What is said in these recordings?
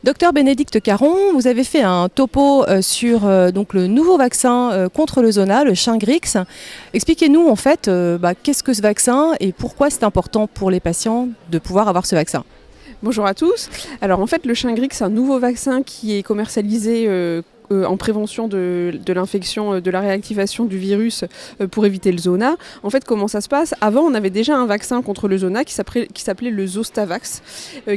Docteur Bénédicte Caron, vous avez fait un topo sur donc le nouveau vaccin contre le zona, le Shingrix. Expliquez-nous en fait qu'est-ce que ce vaccin et pourquoi c'est important pour les patients de pouvoir avoir ce vaccin. Bonjour à tous. Alors en fait le Shingrix c'est un nouveau vaccin qui est commercialisé en prévention de l'infection, de la réactivation du virus pour éviter le zona. En fait, comment ça se passe? Avant, on avait déjà un vaccin contre le zona qui s'appelait le Zostavax,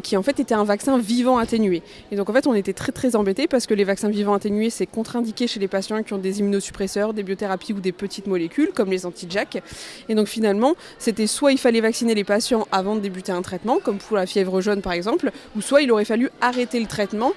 qui en fait était un vaccin vivant atténué. Et donc en fait, on était très embêtés parce que les vaccins vivants atténués, c'est contre-indiqué chez les patients qui ont des immunosuppresseurs, des biothérapies ou des petites molécules, comme les anti-JAK. Et donc finalement, c'était soit il fallait vacciner les patients avant de débuter un traitement, comme pour la fièvre jaune par exemple, ou soit il aurait fallu arrêter le traitement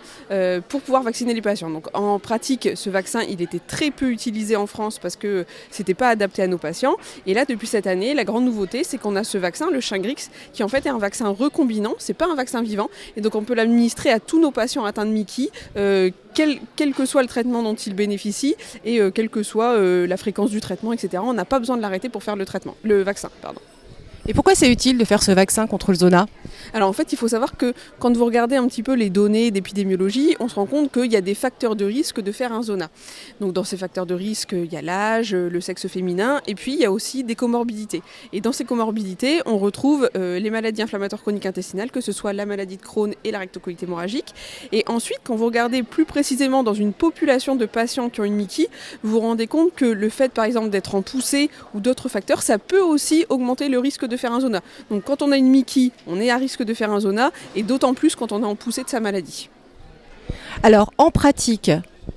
pour pouvoir vacciner les patients. Donc en pratique, ce vaccin, il était très peu utilisé en France parce que c'était pas adapté à nos patients. Et là, depuis cette année, la grande nouveauté, c'est qu'on a ce vaccin, le Shingrix, qui en fait est un vaccin recombinant. C'est pas un vaccin vivant, et donc on peut l'administrer à tous nos patients atteints de Mickey, quel que soit le traitement dont ils bénéficient et quelle que soit la fréquence du traitement, etc. On n'a pas besoin de l'arrêter pour faire le vaccin. Et pourquoi c'est utile de faire ce vaccin contre le zona? Alors en fait, il faut savoir que quand vous regardez un petit peu les données d'épidémiologie, on se rend compte qu'il y a des facteurs de risque de faire un zona. Donc dans ces facteurs de risque, il y a l'âge, le sexe féminin, et puis il y a aussi des comorbidités. Et dans ces comorbidités, on retrouve les maladies inflammatoires chroniques intestinales, que ce soit la maladie de Crohn et la rectocolite hémorragique. Et ensuite, quand vous regardez plus précisément dans une population de patients qui ont une Mickey, vous vous rendez compte que le fait par exemple d'être en poussée ou d'autres facteurs, ça peut aussi augmenter le risque de faire un zona. Donc quand on a une Mickey, on est à risque de faire un zona, et d'autant plus quand on est en poussée de sa maladie. Alors en pratique,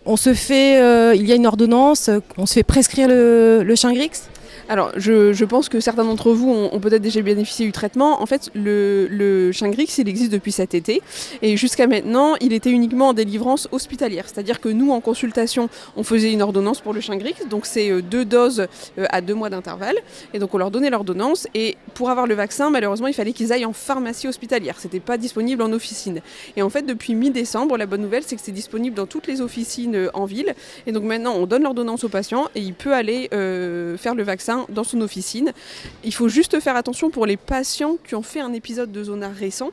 il y a une ordonnance, on se fait prescrire le Shingrix? Alors, je pense que certains d'entre vous ont peut-être déjà bénéficié du traitement. En fait, le Shingrix, il existe depuis cet été. Et jusqu'à maintenant, il était uniquement en délivrance hospitalière. C'est-à-dire que nous, en consultation, on faisait une ordonnance pour le Shingrix. Donc, c'est 2 doses à 2 mois d'intervalle. Et donc, on leur donnait l'ordonnance. Et pour avoir le vaccin, malheureusement, il fallait qu'ils aillent en pharmacie hospitalière. C'était pas disponible en officine. Et en fait, depuis mi-décembre, la bonne nouvelle, c'est que c'est disponible dans toutes les officines en ville. Et donc, maintenant, on donne l'ordonnance au patient et il peut aller faire le vaccin dans son officine. Il faut juste faire attention pour les patients qui ont fait un épisode de zona récent.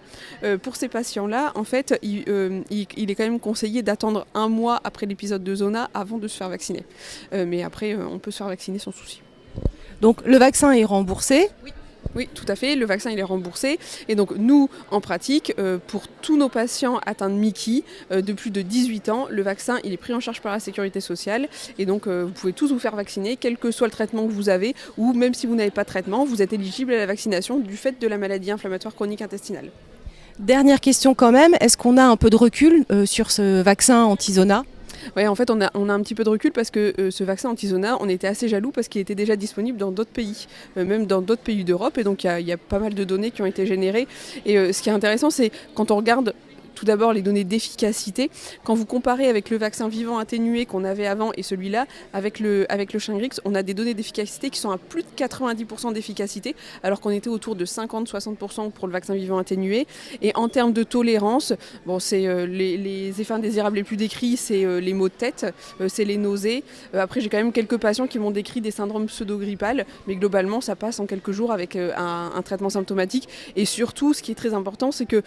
Pour ces patients-là, en fait, il est quand même conseillé d'attendre 1 mois après l'épisode de zona avant de se faire vacciner. Mais après, on peut se faire vacciner sans souci. Donc le vaccin est remboursé? Oui, tout à fait, le vaccin il est remboursé. Et donc nous, en pratique, pour tous nos patients atteints de Mickey de plus de 18 ans, le vaccin il est pris en charge par la sécurité sociale. Et donc vous pouvez tous vous faire vacciner, quel que soit le traitement que vous avez, ou même si vous n'avez pas de traitement, vous êtes éligible à la vaccination du fait de la maladie inflammatoire chronique intestinale. Dernière question quand même, est-ce qu'on a un peu de recul sur ce vaccin anti-zona? Oui, en fait, on a un petit peu de recul parce que ce vaccin anti-zona, on était assez jaloux parce qu'il était déjà disponible dans d'autres pays, même dans d'autres pays d'Europe. Et donc, il y a pas mal de données qui ont été générées. Et ce qui est intéressant, c'est quand on regarde tout d'abord les données d'efficacité. Quand vous comparez avec le vaccin vivant atténué qu'on avait avant et celui-là, avec le Shingrix, on a des données d'efficacité qui sont à plus de 90% d'efficacité, alors qu'on était autour de 50-60% pour le vaccin vivant atténué. Et en termes de tolérance, bon, c'est les effets indésirables les plus décrits, c'est les maux de tête, c'est les nausées. Après, j'ai quand même quelques patients qui m'ont décrit des syndromes pseudo-grippales, mais globalement, ça passe en quelques jours avec un traitement symptomatique. Et surtout, ce qui est très important, c'est que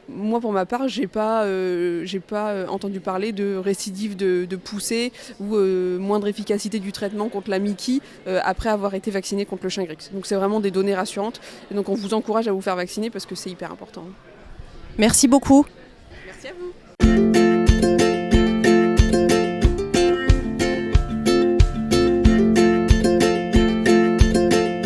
moi, pour ma part, j'ai pas entendu parler de récidive de poussée ou moindre efficacité du traitement contre la Mickey après avoir été vacciné contre le Shingrix. Donc c'est vraiment des données rassurantes. Et donc on vous encourage à vous faire vacciner parce que c'est hyper important. Merci beaucoup. Merci à vous.